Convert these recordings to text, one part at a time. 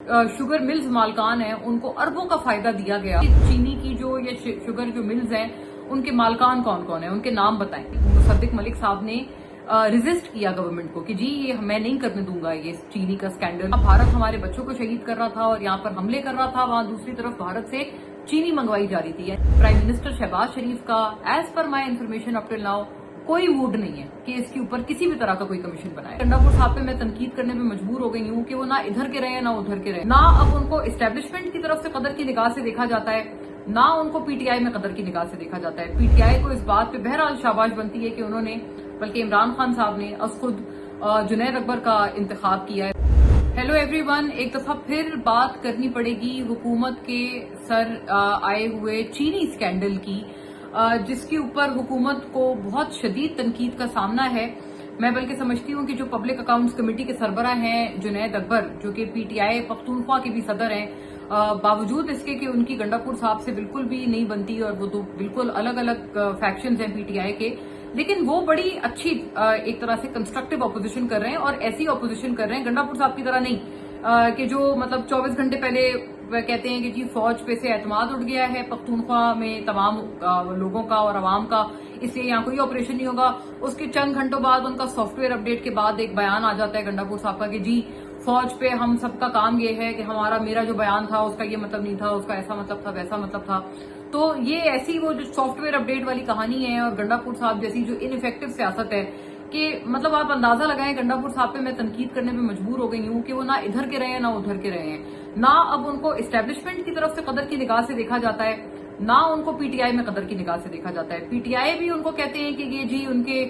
Sugar mills मालकान हैं उनको अरबों का फायदा दिया गया। चीनी की जो ये शुगर जो मिल्स हैं उनके मालकान कौन कौन है, उनके नाम बताएं। मुसद्दिक मलिक साहब ने रेजिस्ट किया गवर्नमेंट को कि जी ये मैं नहीं करने दूंगा ये चीनी का स्कैंडल। भारत हमारे बच्चों को शहीद कर रहा था और यहाँ पर हमले कर रहा था, वहां दूसरी तरफ भारत से चीनी मंगवाई जा रही थी। प्राइम मिनिस्टर शहबाज शरीफ का as per my information up till now कोई मूड नहीं है कि इसके ऊपर किसी भी तरह का कोई कमीशन बनाए। गंडापुर साहब पे मैं तनकीद करने में मजबूर हो गई हूँ कि वो ना इधर के रहे ना उधर के रहे। ना अब उनको एस्टेब्लिशमेंट की तरफ से कदर की निगाह से देखा जाता है, ना उनको पीटीआई में कदर की निगाह से देखा जाता है। पीटीआई को इस बात पे बहरहाल शाबाश बनती है कि उन्होंने, बल्कि इमरान खान साहब ने अज खुद जुनैद अकबर का इंतखाब किया है। हेलो एवरीवन, एक दफा फिर बात करनी पड़ेगी हुकूमत के सर आए हुए चीनी स्कैंडल की, जिसके ऊपर हुकूमत को बहुत शदीद तनकीद का सामना है। मैं बल्कि समझती हूँ कि जो पब्लिक अकाउंट्स कमेटी के सरबराह हैं जुनैद अकबर, जो कि पीटीआई पख्तूनख्वा के भी सदर हैं, बावजूद इसके कि उनकी गंडापुर साहब से बिल्कुल भी नहीं बनती और वो तो बिल्कुल अलग अलग फैक्शंस हैं पीटीआई के, लेकिन वो बड़ी अच्छी एक तरह से कंस्ट्रक्टिव अपोजिशन कर रहे हैं और ऐसी अपोजिशन कर रहे हैं गंडापुर साहब की तरह नहीं कि जो मतलब 24 घंटे पहले कहते हैं कि जी फौज पे से एतमाद उठ गया है पख्तूनख्वा में तमाम लोगों का और अवाम का, इसलिए यहाँ कोई ऑपरेशन नहीं होगा। उसके चंद घंटों बाद उनका सॉफ्टवेयर अपडेट के बाद एक बयान आ जाता है गंडापुर साहब का कि जी फौज पे हम सबका काम ये है कि मेरा जो बयान था उसका ये मतलब नहीं था, उसका ऐसा मतलब था, वैसा मतलब था। तो ये ऐसी वो जो सॉफ्टवेयर अपडेट वाली कहानी है और गंडापुर साहब जैसी जो इनइफेक्टिव सियासत है कि मतलब आप अंदाजा लगाएं, गंडापुर साहब पे मैं तनकीद करने में मजबूर हो गई हूँ कि वो ना इधर के रहे हैं ना उधर के रहे हैं। ना अब उनको एस्टेब्लिशमेंट की तरफ से कदर की निगाह से देखा जाता है, ना उनको पीटीआई में कदर की निगाह से देखा जाता है। पीटीआई भी उनको कहते हैं कि ये जी उनके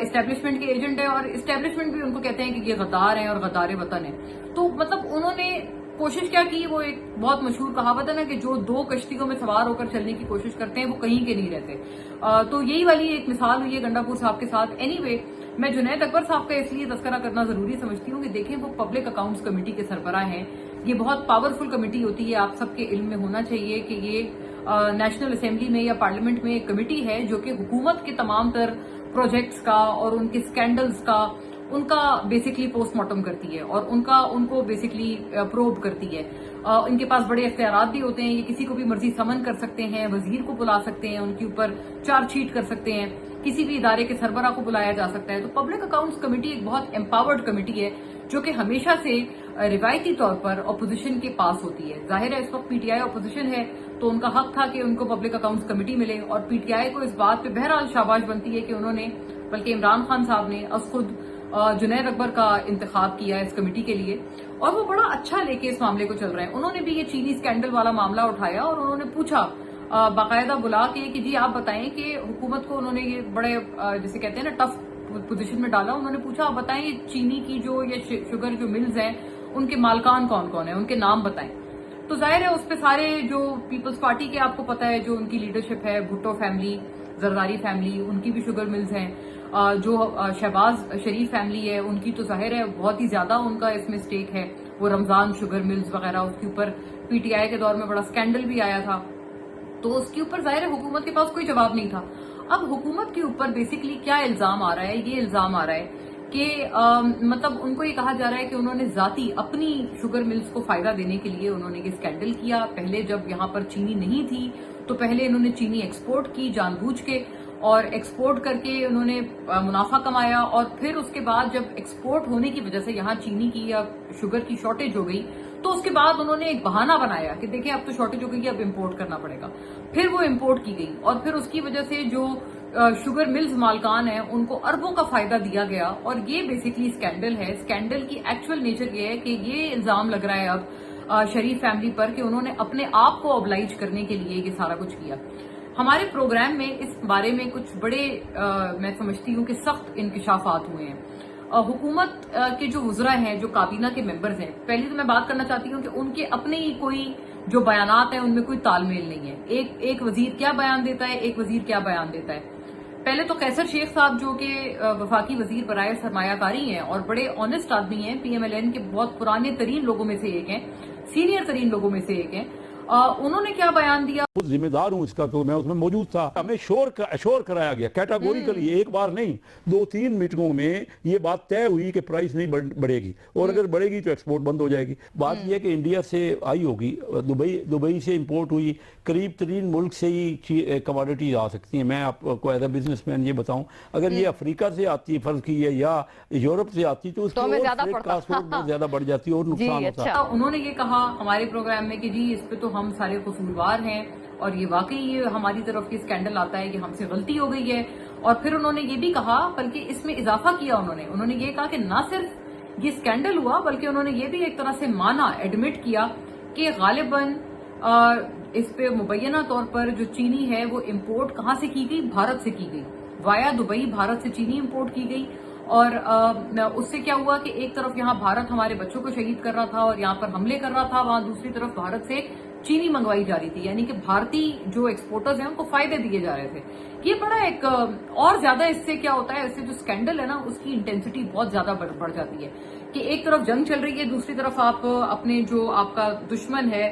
एस्टेब्लिशमेंट के एजेंट है और एस्टेब्लिशमेंट भी उनको कहते हैं कि ये गद्दार हैं और गद्दार वतन है। तो मतलब उन्होंने कोशिश क्या की, वो एक बहुत मशहूर कहावत है ना कि जो दो कश्तियों में सवार होकर चलने की कोशिश करते हैं वो कहीं के नहीं रहते। तो यही वाली एक मिसाल हुई है गंडापुर साहब के साथ। एनीवे, मैं जुनैद अकबर साहब का इसलिए तस्करा करना जरूरी समझती हूँ कि देखें वो पब्लिक अकाउंट्स कमेटी के सरबराह हैं। ये बहुत पावरफुल कमेटी होती है, आप सबके इल्म में होना चाहिए कि ये नेशनल असेंबली में या पार्लियामेंट में एक कमेटी है जो कि हुकूमत के तमाम तर प्रोजेक्ट्स का और उनके स्कैंडल्स का उनका बेसिकली पोस्टमार्टम करती है और उनको बेसिकली प्रोब करती है। इनके पास बड़े इख्तियारात भी होते हैं, ये किसी को भी मर्जी समन कर सकते हैं, वजीर को बुला सकते हैं, उनके ऊपर चार्जशीट कर सकते हैं, किसी भी इदारे के सरबराह को बुलाया जा सकता है। तो पब्लिक अकाउंट्स कमेटी एक बहुत एम्पावर्ड कमेटी है जो कि हमेशा से रिवायती तौर पर अपोजिशन के पास होती है। जाहिर है इस वक्त पीटीआई अपोजिशन है तो उनका हक था कि उनको पब्लिक अकाउंट्स कमेटी मिले और पीटीआई को इस बात पे बहरहाल शाबाश बनती है कि उन्होंने, बल्कि इमरान खान साहब ने अज खुद जुनैद अकबर का इंतखाब किया इस कमेटी के लिए और वो बड़ा अच्छा लेके इस मामले को चल रहे हैं। उन्होंने भी ये चीनी स्कैंडल वाला मामला उठाया और उन्होंने पूछा बाकायदा बुला के कि जी आप बताएं कि हुकूमत को उन्होंने ये बड़े जैसे कहते हैं ना टफ पोजीशन में डाला। उन्होंने पूछा आप बताएं ये चीनी की जो ये शुगर जो मिल्स हैं उनके मालकान कौन कौन है, उनके नाम बताएं। तो जाहिर है उस पर सारे जो पीपल्स पार्टी के आपको पता है जो उनकी लीडरशिप है, भुट्टो फैमिली, जरदारी फैमिली, उनकी भी शुगर मिल्स हैं। जो शहबाज शरीफ फैमिली है उनकी तो जाहिर है बहुत ही ज्यादा उनका इसमें स्टेक है। वो रमजान शुगर मिल्स वगैरह, उसके ऊपर पीटीआई के दौर में बड़ा स्कैंडल भी आया था, तो उसके ऊपर जाहिर है हुकूमत के पास कोई जवाब नहीं था। अब हुकूमत के ऊपर बेसिकली क्या इल्जाम आ रहा है, ये इल्जाम आ रहा है कि मतलब उनको ये कहा जा रहा है कि उन्होंने जाती अपनी शुगर मिल्स को फायदा देने के लिए उन्होंने ये स्कैंडल किया। पहले जब यहाँ पर चीनी नहीं थी तो पहले इन्होंने चीनी एक्सपोर्ट की जानबूझ के और एक्सपोर्ट करके उन्होंने मुनाफा कमाया और फिर उसके बाद जब एक्सपोर्ट होने की वजह से यहाँ चीनी की या शुगर की शॉर्टेज हो गई तो उसके बाद उन्होंने एक बहाना बनाया कि देखिए अब तो शॉर्टेज हो गई, अब इम्पोर्ट करना पड़ेगा। फिर वो इम्पोर्ट की गई और फिर उसकी वजह से जो शुगर मिल्स मालकान हैं उनको अरबों का फायदा दिया गया और ये बेसिकली स्कैंडल है। स्कैंडल की एक्चुअल नेचर ये है कि ये इल्जाम लग रहा है अब शरीफ फैमिली पर कि उन्होंने अपने आप को ऑब्लाइज करने के लिए ये सारा कुछ किया। हमारे प्रोग्राम में इस बारे में कुछ बड़े मैं समझती हूँ कि सख्त इंकशाफात हुए हैं। हुकूमत के जो वज़रा हैं, जो काबीना के मेंबर्स हैं, पहले तो मैं बात करना चाहती हूँ कि उनके अपने ही कोई जो बयानात हैं उनमें कोई तालमेल नहीं है। एक वजीर क्या बयान देता है, एक वजीर क्या बयान देता है। पहले तो कैसर शेख साहब जो कि वफाकी वजीर बराए सरमायाकारी हैं और बड़े ऑनेस्ट आदमी हैं, पीएमएलएन के बहुत पुराने तरीन लोगों में से एक हैं, सीनियर तरीन लोगों में से एक हैं। उन्होंने क्या बयान दिया? खुद जिम्मेदार हूं इसका, तो मैं उसमें मौजूद था। हमें श्योर कराया गया कैटेगोरिकली, एक बार नहीं 2-3 मीटिंगों में ये बात तय हुई कि प्राइस नहीं बढ़ेगी, और अगर बढ़ेगी तो एक्सपोर्ट बंद हो जाएगी। बात यह है कि इंडिया से आई होगी, दुबई से इंपोर्ट हुई, करीब 3 मुल्क से ही कमोडिटीज आ सकती हैं। मैं आपको एज ए बिजनेसमैन ये बताऊं, अगर ये अफ्रीका से आती फर्ज की है या यूरोप से आती तो उसकी बहुत ज्यादा बढ़ जाती और नुकसान होता। उन्होंने ये कहा हमारे प्रोग्राम में कि जी इस पे तो हम सारे कसूरवार हैं, और ये वाकई ये हमारी तरफ की स्कैंडल आता है कि हमसे गलती हो गई है। और फिर उन्होंने ये भी कहा, बल्कि इसमें इजाफा किया उन्होंने ये कहा कि ना सिर्फ ये स्कैंडल हुआ, बल्कि उन्होंने ये भी एक तरह से माना, एडमिट किया कि गालिबन इस पे मुबैना तौर पर जो चीनी है वो इम्पोर्ट कहाँ से की गई? भारत से की गई, वाया दुबई भारत से चीनी इम्पोर्ट की गई। और उससे क्या हुआ कि एक तरफ यहाँ भारत हमारे बच्चों को शहीद कर रहा था और यहाँ पर हमले कर रहा था, वहां दूसरी तरफ भारत से चीनी मंगवाई जा रही थी, यानी कि भारतीय जो एक्सपोर्टर्स हैं उनको फायदे दिए जा रहे थे। ये बड़ा एक और ज्यादा इससे क्या होता है, इससे जो स्कैंडल है ना उसकी इंटेंसिटी बहुत ज्यादा बढ़ जाती है कि एक तरफ जंग चल रही है, दूसरी तरफ आप अपने जो आपका दुश्मन है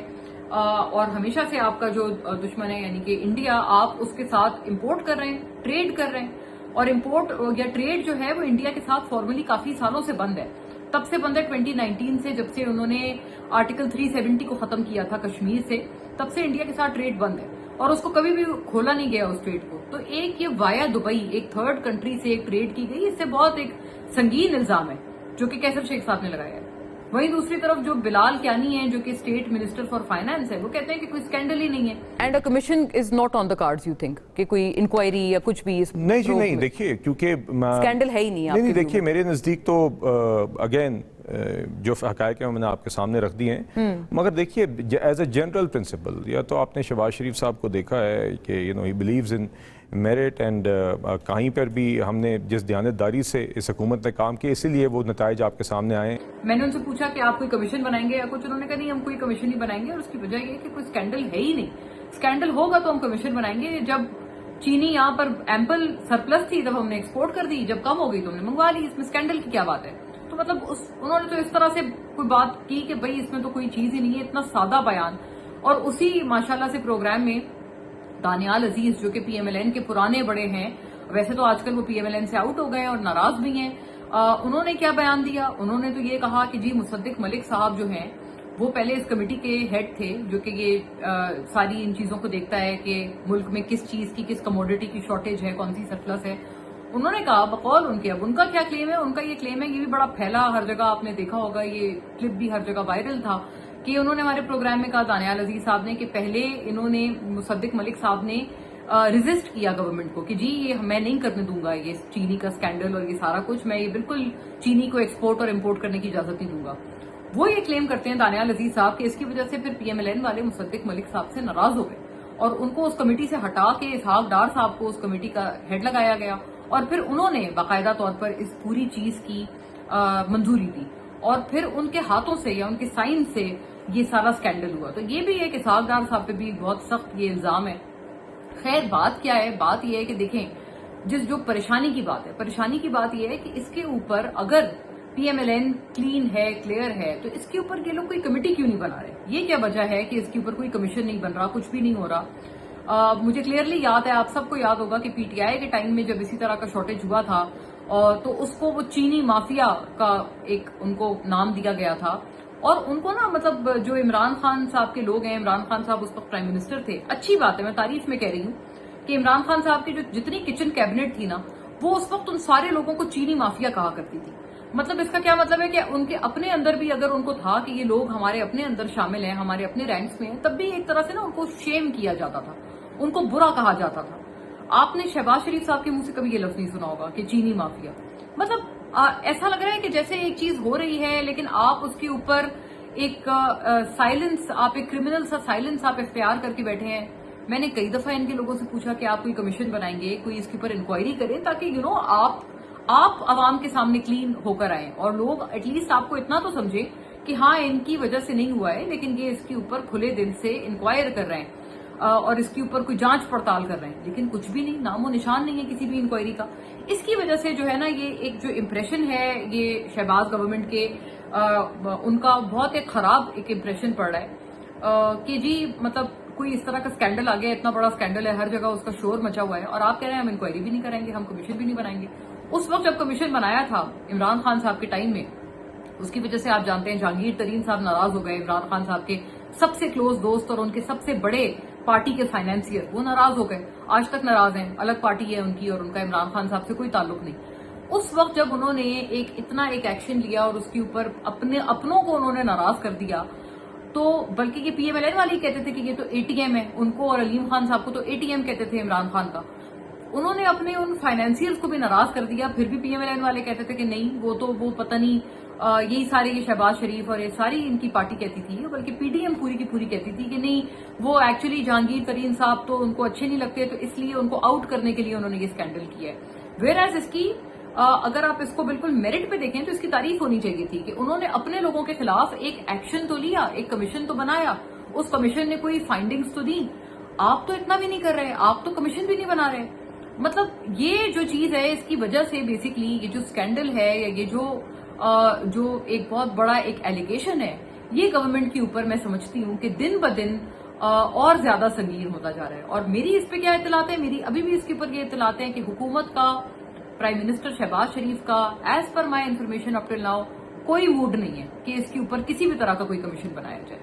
और हमेशा से आपका जो दुश्मन है यानी कि इंडिया, आप उसके साथ इंपोर्ट कर रहे हैं, ट्रेड कर रहे हैं। और इंपोर्ट या ट्रेड जो है वो इंडिया के साथ फॉर्मली काफी सालों से बंद है, तब से बंद है 2019 से, जब से उन्होंने आर्टिकल 370 को खत्म किया था कश्मीर से, तब से इंडिया के साथ ट्रेड बंद है और उसको कभी भी खोला नहीं गया उस ट्रेड को। तो एक ये वाया दुबई, एक थर्ड कंट्री से एक ट्रेड की गई, इससे बहुत एक संगीन इल्जाम है जो कि कैसर शेख साहब ने लगाया है। वहीं दूसरी तरफ जो बिलाल क्यानी है जो कि स्टेट मिनिस्टर फॉर फाइनेंस है, वो कहते हैं कि कोई स्कैंडल ही नहीं है। And a commission is not on the cards, you think कि कोई इंक्वायरी या कुछ भी इस नहीं जी नहीं, देखिए क्योंकि स्कैंडल है ही नहीं। नहीं देखिए, मेरे नज़दीक तो अगेन जो हकायक है मैंने आपके सामने रख दिए हैं, मगर देखिए एज ए जनरल प्रिंसिपल, या तो आपने शहबाज शरीफ साहब को देखा है कि you know he believes in merit, and कहीं पर भी हमने जिस दयानतदारी से इस हुकूमत ने काम किया, इसीलिए वो नताइज आपके सामने आए। मैंने उनसे पूछा कि आप कोई कमीशन बनाएंगे या कुछ, उन्होंने कहा नहीं हम कोई कमीशन नहीं बनाएंगे, और उसकी वजह ये कि कोई स्कैंडल है ही नहीं। स्कैंडल होगा तो हम कमीशन बनाएंगे। जब चीनी यहाँ पर एम्पल सरप्लस थी तब हमने एक्सपोर्ट कर दी, जब कम हो गई तो हमने मंगवा ली, इसमें स्कैंडल की क्या बात है? तो मतलब उन्होंने तो इस तरह से कोई बात की कि भाई इसमें तो कोई चीज ही नहीं है, इतना सादा बयान। और उसी माशाल्लाह से प्रोग्राम में दानियाल अजीज जो कि पीएमएलएन के पुराने बड़े हैं, वैसे तो आजकल वो पीएमएलएन से आउट हो गए और नाराज भी हैं, उन्होंने क्या बयान दिया? उन्होंने तो ये कहा कि जी मुसद्दिक मलिक साहब जो हैं वो पहले इस कमेटी के हेड थे जो कि ये सारी इन चीजों को देखता है कि मुल्क में किस चीज की, किस कमोडिटी की शॉर्टेज है, कौन सी सरप्लस है। उन्होंने कहा बकौल उनके, अब उनका क्या क्लेम है? उनका ये क्लेम है, ये भी बड़ा फैला, हर जगह आपने देखा होगा, ये क्लिप भी हर जगह वायरल था, कि उन्होंने हमारे प्रोग्राम में कहा दानियाल अजीज साहब ने कि पहले इन्होंने मुसद्दिक मलिक साहब ने रेजिस्ट किया गवर्नमेंट को कि जी ये मैं नहीं करने दूंगा ये चीनी का स्कैंडल और ये सारा कुछ, मैं ये बिल्कुल चीनी को एक्सपोर्ट और इम्पोर्ट करने की इजाजत नहीं दूंगा। वो ये क्लेम करते हैं दानियाल अजीज साहब कि इसकी वजह से फिर पीएमएलएन वाले मुसद्दिक मलिक साहब से नाराज हो गए और उनको उस कमेटी से हटा के इसहाक डार साहब को उस कमेटी का हेड लगाया गया, और फिर उन्होंने बाकायदा तौर पर इस पूरी चीज की मंजूरी दी, और फिर उनके हाथों से या उनके साइन से ये सारा स्कैंडल हुआ। तो ये भी एक इसहाक डार साहब पे भी बहुत सख्त ये इल्जाम है। खैर बात क्या है? बात यह है कि देखें जो परेशानी की बात है, परेशानी की बात यह है कि इसके ऊपर अगर पीएमएलएन क्लीन है, क्लियर है, तो इसके ऊपर ये लोग कोई कमेटी क्यों नहीं बना रहे? ये क्या वजह है कि इसके ऊपर कोई कमीशन नहीं बन रहा, कुछ भी नहीं हो रहा? मुझे क्लियरली याद है, आप सबको याद होगा कि पीटीआई के टाइम में जब इसी तरह का शॉर्टेज हुआ था तो उसको वो चीनी माफिया का एक उनको नाम दिया गया था, और उनको ना मतलब जो इमरान खान साहब के लोग हैं, इमरान खान साहब उस वक्त प्राइम मिनिस्टर थे, अच्छी बात है, मैं तारीफ में कह रही हूँ कि इमरान खान साहब की जो जितनी किचन कैबिनेट थी ना, वो उस वक्त उन सारे लोगों को चीनी माफिया कहा करती थी। मतलब इसका क्या मतलब है कि उनके अपने अंदर भी अगर उनको था कि ये लोग हमारे अपने अंदर शामिल हैं, हमारे अपने रैंक्स में हैं, तब भी एक तरह से ना उनको शेम किया जाता था, उनको बुरा कहा जाता था। आपने शहबाज शरीफ साहब के मुंह से कभी ये लफ्ज नहीं सुना होगा कि चीनी माफिया। मतलब ऐसा लग रहा है कि जैसे एक चीज हो रही है लेकिन आप उसके ऊपर एक साइलेंस, आप एक क्रिमिनल सा साइलेंस आप इख्तियार करके बैठे हैं। मैंने कई दफा इनके लोगों से पूछा कि आप कोई कमीशन बनाएंगे, कोई इसके ऊपर इंक्वायरी करें, ताकि आप आवाम के सामने क्लीन होकर आए और लोग एटलीस्ट आपको इतना तो समझे कि हाँ इनकी वजह से नहीं हुआ है, लेकिन ये इसके ऊपर खुले दिल से इंक्वायर कर रहे हैं और इसके ऊपर कोई जांच पड़ताल कर रहे हैं, लेकिन कुछ भी नहीं, नामो निशान नहीं है किसी भी इंक्वायरी का। इसकी वजह से जो है ना, ये एक जो इम्प्रेशन है ये शहबाज गवर्नमेंट के उनका बहुत एक खराब एक इम्प्रेशन पड़ रहा है। کہ جی مطلب کوئی اس طرح کا اسکینڈل آ گیا, اتنا بڑا اسکینڈل ہے, ہر جگہ اس کا شور مچا ہوا ہے, اور آپ کہہ رہے ہیں ہم انکوائری بھی نہیں کریں گے, ہم کمیشن بھی نہیں بنائیں گے. اس وقت جب کمیشن بنایا تھا عمران خان صاحب کے ٹائم میں, اس کی وجہ سے آپ جانتے ہیں جہانگیر ترین صاحب ناراض ہو گئے, عمران خان صاحب کے سب سے کلوز دوست اور ان کے سب سے بڑے پارٹی کے فائنینسیئر, وہ ناراض ہو گئے, آج تک ناراض ہیں, الگ پارٹی ہے ان کی اور ان کا عمران خان صاحب سے کوئی تعلق نہیں. اس وقت جب انہوں نے اتنا ایکشن لیا اور اس کے اوپر اپنوں کو انہوں نے ناراض کر دیا, تو بلکہ یہ پی ایم ایل این والے کہتے تھے کہ یہ تو اے ٹی ایم ہے, ان کو اور علیم خان صاحب کو تو اے ٹی ایم کہتے تھے عمران خان کا. انہوں نے اپنے ان فائنینسیئرز کو بھی ناراض کر دیا, پھر بھی پی ایم ایل این والے کہتے تھے کہ نہیں وہ پتہ نہیں, یہی سارے یہ شہباز شریف اور یہ ساری ان کی پارٹی کہتی تھی, بلکہ پی ڈی ایم پوری کی پوری کہتی تھی کہ نہیں وہ ایکچولی جہانگیر ترین صاحب تو ان کو اچھے نہیں لگتے, تو اس لیے ان کو آؤٹ کرنے کے لیے انہوں نے یہ اسکینڈل کیا ہے. ویئر ایز اس کی اگر آپ اس کو بالکل میرٹ پہ دیکھیں تو اس کی تعریف ہونی چاہیے تھی کہ انہوں نے اپنے لوگوں کے خلاف ایک ایکشن تو لیا, ایک کمیشن تو بنایا, اس کمیشن نے کوئی فائنڈنگز تو دی. آپ تو اتنا بھی نہیں کر رہے, آپ تو کمیشن بھی نہیں بنا رہے. مطلب یہ جو چیز ہے اس کی وجہ سے بیسکلی یہ جو اسکینڈل ہے یا یہ جو ایک بہت بڑا ایک ایلیگیشن ہے, یہ گورنمنٹ کے اوپر میں سمجھتی ہوں کہ دن بدن اور زیادہ سنگین ہوتا جا رہا ہے. اور میری اس پہ کیا اطلاعات ہیں, میری ابھی بھی اس کے اوپر یہ اطلاعات ہیں کہ حکومت کا, پرائم منسٹر شہباز شریف کا, as per my information up till now کوئی موڈ نہیں ہے کہ اس کے اوپر کسی بھی طرح کا کوئی کمیشن بنایا جائے.